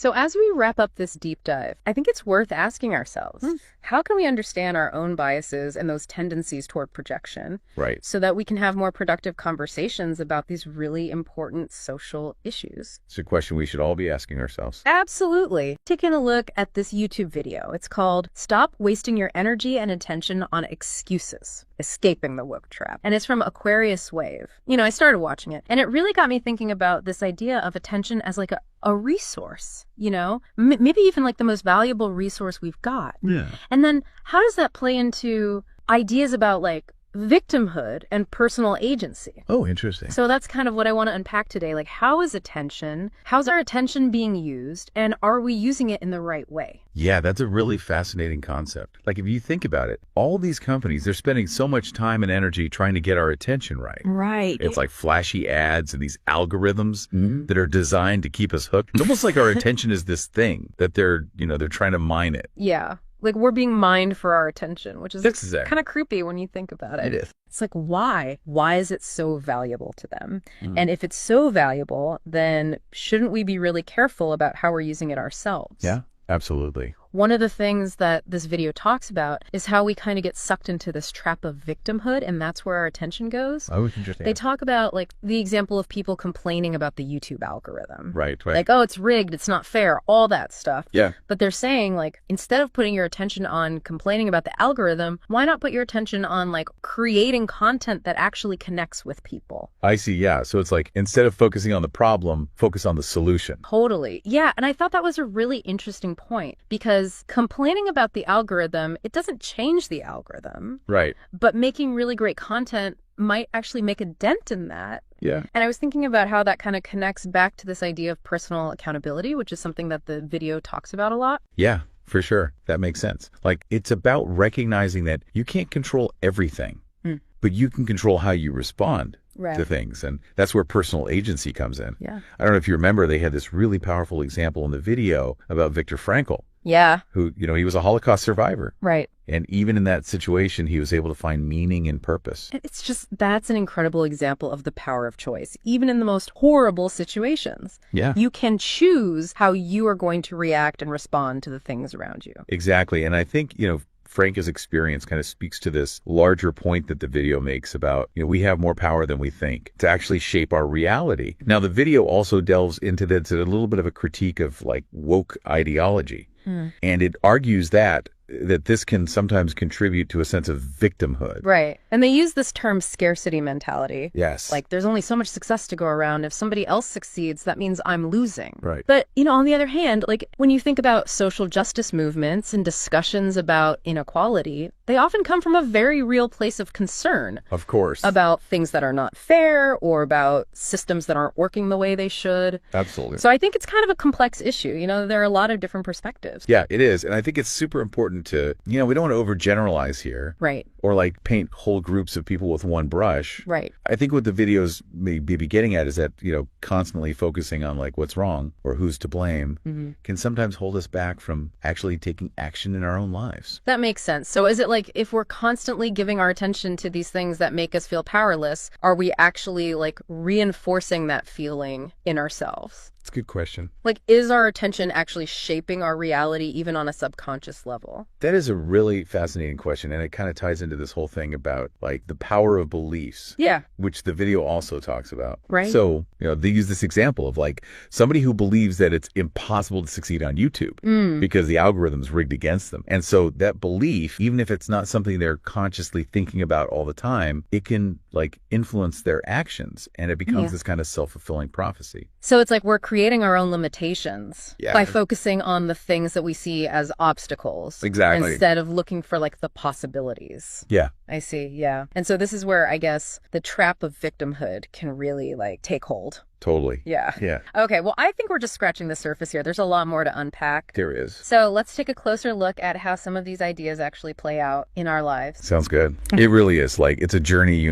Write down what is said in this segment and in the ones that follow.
So as we wrap up this deep dive, I think it's worth asking ourselves, how can we understand our own biases and those tendencies toward projection? Right. So that we can have more productive conversations about these really important social issues. It's a question we should all be asking ourselves. Absolutely. Taking a look at this YouTube video. It's called Stop Wasting Your Energy and Attention on Excuses, Escaping the Woke Trap. And it's from Aquarius Wave. You know, I started watching it, and it really got me thinking about this idea of attention as like a resource, you know, maybe even like the most valuable resource we've got. Yeah. And then how does that play into ideas about like victimhood and personal agency? Oh, interesting. So that's kind of what I want to unpack today. Like, how's our attention being used, and are we using it in the right way? Yeah, that's a really fascinating concept. Like, if you think about it, all these companies, they're spending so much time and energy trying to get our attention right. Right. It's like flashy ads and these algorithms that are designed to keep us hooked. It's almost like our attention is this thing that they're trying to mine it. Yeah. Like, we're being mined for our attention, which is Exactly. kind of creepy when you think about it. It is. It's like, why? Why is it so valuable to them? And if it's so valuable, then shouldn't we be really careful about how we're using it ourselves? Yeah, absolutely. One of the things that this video talks about is how we kind of get sucked into this trap of victimhood, and that's where our attention goes. Oh, interesting. They talk about like the example of people complaining about the YouTube algorithm. Right. Like, oh, it's rigged, it's not fair, all that stuff. Yeah. But they're saying, like, instead of putting your attention on complaining about the algorithm, why not put your attention on, like, creating content that actually connects with people? I see. Yeah. So it's like, instead of focusing on the problem, focus on the solution. Totally. Yeah. And I thought that was a really interesting point, because complaining about the algorithm, it doesn't change the algorithm. Right. But making really great content might actually make a dent in that. Yeah. And I was thinking about how that kind of connects back to this idea of personal accountability, which is something that the video talks about a lot. Yeah, for sure. That makes sense. Like, it's about recognizing that you can't control everything, but you can control how you respond to things. And that's where personal agency comes in. Yeah. I don't know if you remember, they had this really powerful example in the video about Viktor Frankl, Yeah. who, he was a Holocaust survivor. Right. And even in that situation, he was able to find meaning and purpose. It's just, that's an incredible example of the power of choice. Even in the most horrible situations, Yeah. you can choose how you are going to react and respond to the things around you. Exactly. And I think, Frank's experience kind of speaks to this larger point that the video makes about, we have more power than we think to actually shape our reality. Now, the video also delves into this, a little bit of a critique of like woke ideology. And it argues that this can sometimes contribute to a sense of victimhood. Right. And they use this term scarcity mentality. Yes. Like, there's only so much success to go around. If somebody else succeeds, that means I'm losing. Right. But, on the other hand, like, when you think about social justice movements and discussions about inequality, they often come from a very real place of concern. Of course. About things that are not fair or about systems that aren't working the way they should. Absolutely. So I think it's kind of a complex issue. There are a lot of different perspectives. Yeah, it is. And I think it's super important to, we don't want to overgeneralize here. Right. Or like paint whole groups of people with one brush. Right. I think what the videos may be getting at is that, constantly focusing on like what's wrong or who's to blame can sometimes hold us back from actually taking action in our own lives. That makes sense. So is it like, if we're constantly giving our attention to these things that make us feel powerless, are we actually like reinforcing that feeling in ourselves? It's a good question. Like, is our attention actually shaping our reality even on a subconscious level? That is a really fascinating question, and it kind of ties into this whole thing about like the power of beliefs. Yeah. Which the video also talks about. Right. So, they use this example of like somebody who believes that it's impossible to succeed on YouTube because the algorithm's rigged against them. And so that belief, even if it's not something they're consciously thinking about all the time, it can like influence their actions, and it becomes this kind of self-fulfilling prophecy. So it's like we're creating our own limitations Yeah. by focusing on the things that we see as obstacles. Exactly. Instead of looking for like the possibilities. Yeah. I see. Yeah. And so this is where I guess the trap of victimhood can really like take hold. Totally. Yeah. Yeah. Okay. Well, I think we're just scratching the surface here. There's a lot more to unpack. There is. So let's take a closer look at how some of these ideas actually play out in our lives. Sounds good. It really is. Like, it's a journey,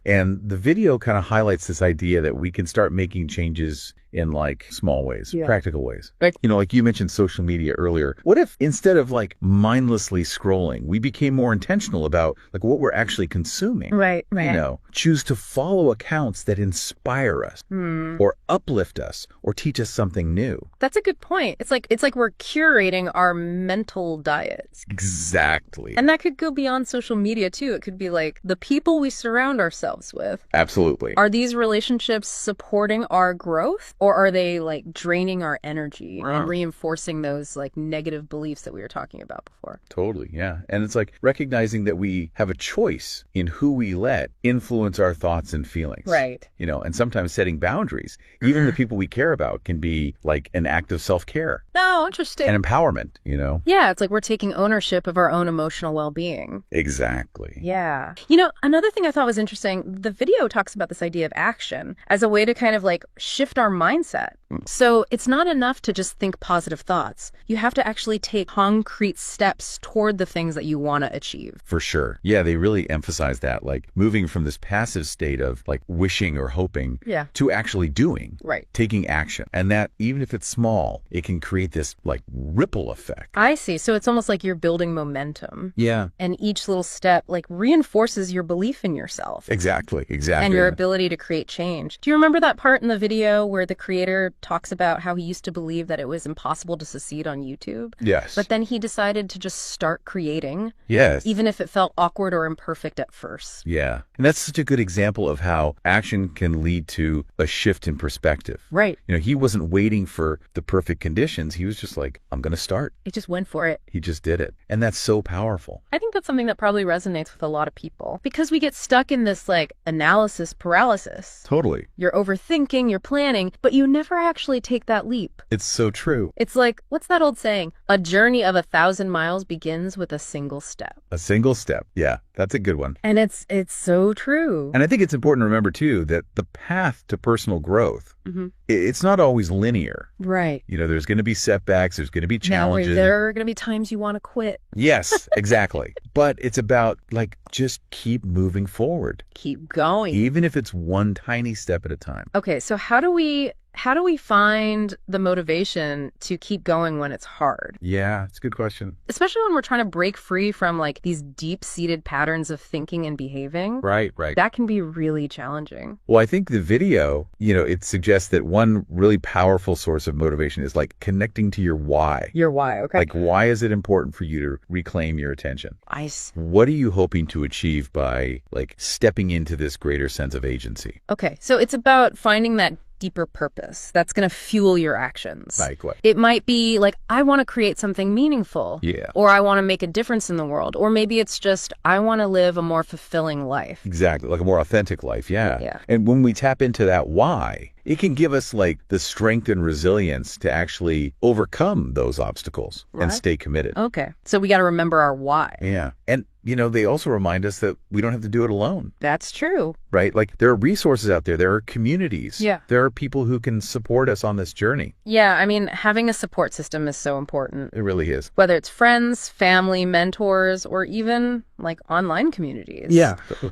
And the video kind of highlights this idea that we can start making changes in like small ways, Yeah. practical ways. Right. You know, like you mentioned social media earlier. What if instead of like mindlessly scrolling, we became more intentional about like what we're actually consuming? Right. You know, choose to follow accounts that inspire us or uplift us or teach us something new. That's a good point. It's like we're curating our mental diets. Exactly. And that could go beyond social media too. It could be like the people we surround ourselves with. Absolutely. Are these relationships supporting our growth, or are they like draining our energy and reinforcing those like negative beliefs that we were talking about before? Totally, yeah. And it's like recognizing that we have a choice in who we let influence our thoughts and feelings. Right. You know, and sometimes setting boundaries, even the people we care about, can be like an act of self-care Oh, interesting. and empowerment, you know? Yeah, it's like we're taking ownership of our own emotional well-being. Exactly. Yeah. You know, another thing I thought was interesting, the video talks about this idea of action as a way to kind of like shift our mindset. So it's not enough to just think positive thoughts. You have to actually take concrete steps toward the things that you want to achieve. For sure. Yeah, they really emphasize that, like moving from this passive state of like wishing or hoping Yeah. to actually doing, Right. taking action. And that even if it's small, it can create this like ripple effect. I see. So it's almost like you're building momentum. Yeah, And each little step like reinforces your belief in yourself. exactly. And your ability to create change. Do you remember that part in the video where the creator talks about how he used to believe that it was impossible to succeed on YouTube? Yes. But then he decided to just start creating, Yes. even if it felt awkward or imperfect at first. Yeah. And that's such a good example of how action can lead to a shift in perspective. Right. You know, he wasn't waiting for the perfect conditions. He was just like, I'm going to start. He just went for it. He just did it. And that's so powerful. I think that's something that probably resonates with a lot of people because we get stuck in this like analysis paralysis. Totally. You're overthinking, you're planning, but you never actually take that leap. It's so true. It's like, what's that old saying? A journey of 1,000 miles begins with a single step. A single step. Yeah, that's a good one. And it's so true. And I think it's important to remember, too, that the path to personal growth, it's not always linear. Right. You know, there's going to be setbacks. There's going to be Now, challenges. there are going to be times you want to quit. Yes, exactly. But it's about like just keep moving forward, Keep going. even if it's one tiny step at a time. Okay, so how do we find the motivation to keep going when it's hard? Yeah, it's a good question. Especially when we're trying to break free from like these deep-seated patterns of thinking and behaving. Right, right. That can be really challenging. Well, I think the video, you know, it suggests that one really powerful source of motivation is like connecting to your why. Your why, okay? Like, why is it important for you to reclaim your attention? What What are you hoping to achieve by like stepping into this greater sense of agency? Okay, so it's about finding that deeper purpose that's going to fuel your actions. Like what? It might be like, I want to create something meaningful. Yeah. Or I want to make a difference in the world. Or maybe it's just, I want to live a more fulfilling life. Exactly. Like a more authentic life. Yeah. Yeah. And when we tap into that why, it can give us like the strength and resilience to actually overcome those obstacles and Right. stay committed. Okay. So we got to remember our why. Yeah. And, you know, they also remind us that we don't have to do it alone, That's true. right? Like there are resources out there. There are communities. Yeah. There are people who can support us on this journey. Yeah, I mean, having a support system is so important. It really is. Whether it's friends, family, mentors, or even like online communities.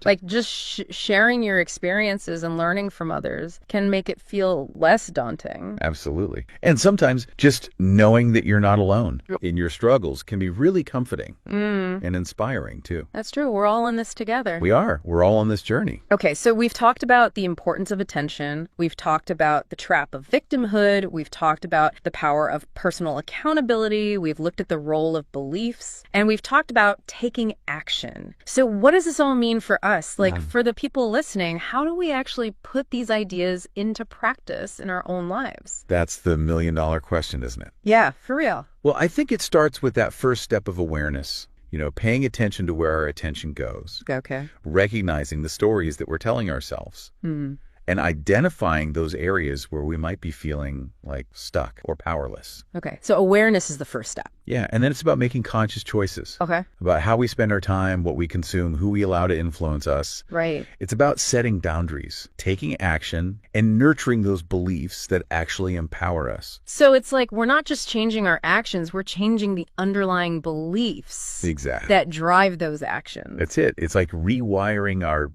Like just sharing your experiences and learning from others can make it feel less daunting. Absolutely. And sometimes just knowing that you're not alone in your struggles can be really comforting and inspiring too. That's true. We're all in this together. We are. We're all on this journey. Okay, so we've talked about the importance of attention. We've talked about the trap of victimhood. We've talked about the power of personal accountability. We've looked at the role of beliefs. And we've talked about taking action. So what does this all mean for us? Like for the people listening, how do we actually put these ideas into practice in our own lives? That's the million-dollar question, isn't it? Yeah, for real. Well, I think it starts with that first step of awareness. You know, paying attention to where our attention goes, Okay. recognizing the stories that we're telling ourselves, and identifying those areas where we might be feeling like stuck or powerless. Okay. So awareness is the first step. Yeah, and then it's about making conscious choices. Okay. About how we spend our time, what we consume, who we allow to influence us. Right. It's about setting boundaries, taking action, and nurturing those beliefs that actually empower us. So it's like we're not just changing our actions, we're changing the underlying beliefs Exactly. that drive those actions. That's it. It's like rewiring our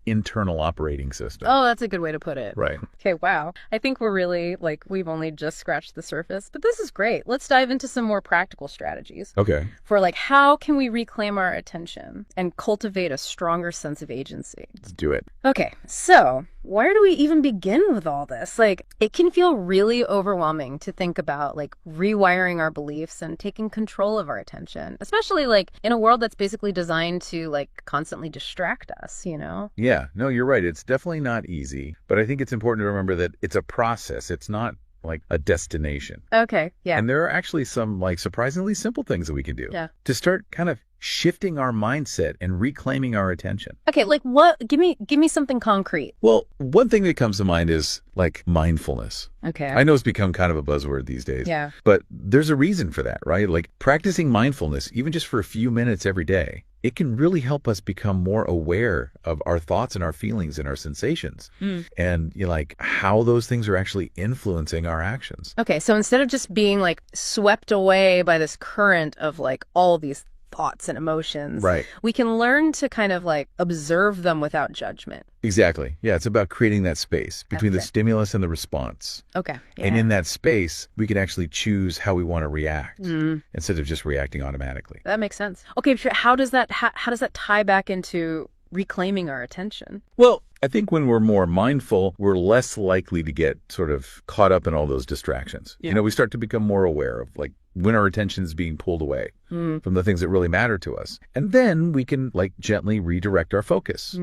internal operating system. Oh, that's a good way to put it. Right. Okay, wow. I think we're really, we've only just scratched the surface, but this is great. Let's dive into some more practical strategies Okay. for how can we reclaim our attention and cultivate a stronger sense of agency? Let's do it. Okay, so where do we even begin with all this? It can feel really overwhelming to think about rewiring our beliefs and taking control of our attention, especially in a world that's basically designed to constantly distract us, Yeah, no, you're right. It's definitely not easy, but I think it's important to remember that it's a process. It's not a destination. Okay, yeah. And there are actually some surprisingly simple things that we can do to start kind of shifting our mindset and reclaiming our attention. Okay, what? Give me something concrete. Well, one thing that comes to mind is mindfulness. Okay. I know it's become kind of a buzzword these days. Yeah. But there's a reason for that, right? Practicing mindfulness, even just for a few minutes every day, it can really help us become more aware of our thoughts and our feelings and our sensations and how those things are actually influencing our actions. Okay, so instead of just being swept away by this current of all these thoughts and emotions, Right. we can learn to kind of observe them without judgment. Exactly. Yeah, it's about creating that space between the Okay. stimulus and the response. Okay. Yeah. And in that space, we can actually choose how we want to react instead of just reacting automatically. That makes sense. Okay, but how does that tie back into reclaiming our attention? Well, I think when we're more mindful, we're less likely to get sort of caught up in all those distractions. Yeah. We start to become more aware of when our attention is being pulled away from the things that really matter to us. And then we can gently redirect our focus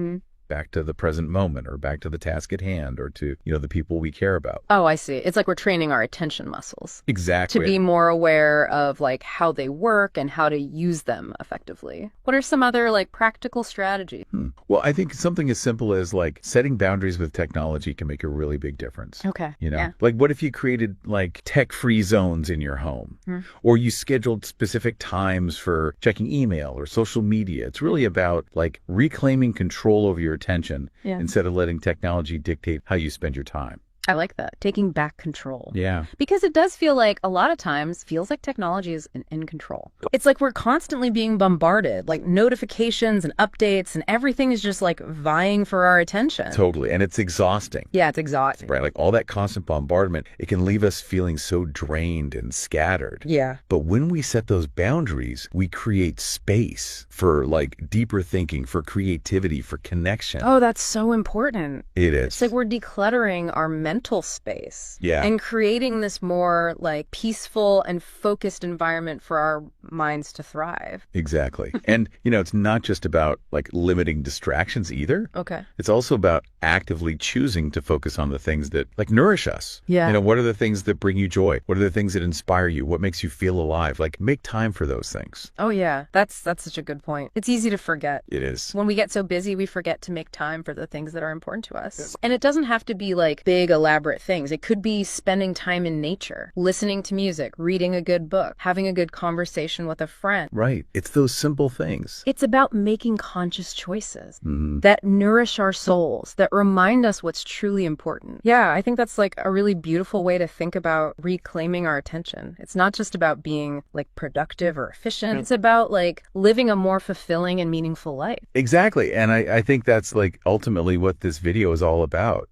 back to the present moment or back to the task at hand or to, the people we care about. Oh, I see. It's we're training our attention muscles Exactly. to be more aware of how they work and how to use them effectively. What are some other practical strategies? Well, I think something as simple as setting boundaries with technology can make a really big difference. Okay. Yeah. What if you created tech-free zones in your home or you scheduled specific times for checking email or social media? It's really about reclaiming control over your attention instead of letting technology dictate how you spend your time. I like that. Taking back control. Yeah. Because it does feel a lot of times feels like technology is in control. It's we're constantly being bombarded, notifications and updates and everything is just vying for our attention. Totally. And it's exhausting. Yeah, it's exhausting. Right. All that constant bombardment, it can leave us feeling so drained and scattered. Yeah. But when we set those boundaries, we create space for deeper thinking, for creativity, for connection. Oh, that's so important. It is. It's we're decluttering our mental space. Yeah. And creating this more peaceful and focused environment for our minds to thrive. Exactly. And, it's not just about limiting distractions either. Okay. It's also about actively choosing to focus on the things that nourish us. Yeah. What are the things that bring you joy? What are the things that inspire you? What makes you feel alive? Make time for those things. Oh, yeah. That's such a good point. It's easy to forget. It is. When we get so busy, we forget to make time for the things that are important to us. And it doesn't have to be big, elaborate things. It could be spending time in nature, listening to music, reading a good book, having a good conversation with a friend. Right. It's those simple things. It's about making conscious choices that nourish our souls, that remind us what's truly important. Yeah, I think that's a really beautiful way to think about reclaiming our attention. It's not just about being productive or efficient. It's about living a more fulfilling and meaningful life. Exactly. And I think that's ultimately what this video is all about.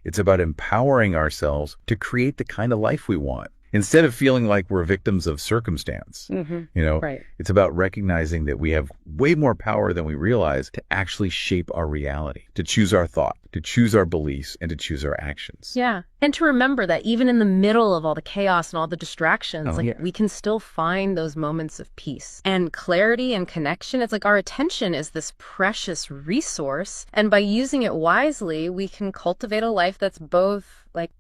It's about empowering ourselves to create the kind of life we want. Instead of feeling like we're victims of circumstance, Right. It's about recognizing that we have way more power than we realize to actually shape our reality, to choose our thought, to choose our beliefs, and to choose our actions. Yeah. And to remember that even in the middle of all the chaos and all the distractions, we can still find those moments of peace and clarity and connection. It's our attention is this precious resource. And by using it wisely, we can cultivate a life that's both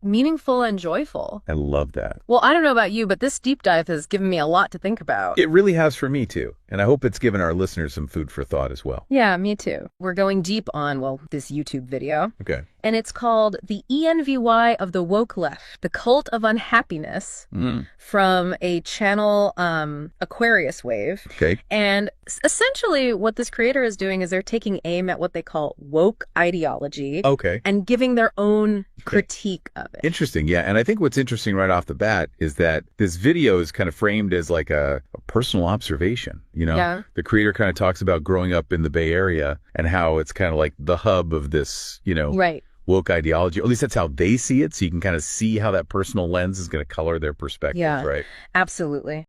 meaningful and joyful. I love that. Well, I don't know about you, but this deep dive has given me a lot to think about. It really has for me too. And I hope it's given our listeners some food for thought as well. Yeah, me too. We're going deep on, this YouTube video. Okay. And it's called The ENVY of the Woke Left, The Cult of Unhappiness, from a channel, Aquarius Wave. Okay. And essentially what this creator is doing is they're taking aim at what they call woke ideology Okay. and giving their own critique of it. Interesting. Yeah. And I think what's interesting right off the bat is that this video is kind of framed as like a personal observation. You know, Yeah. the creator kind of talks about growing up in the Bay Area and how it's kind of like the hub of this, you know, Right. woke ideology. Or at least that's how they see it. So you can kind of see how that personal lens is going to color their perspective. Yeah. Right. Absolutely.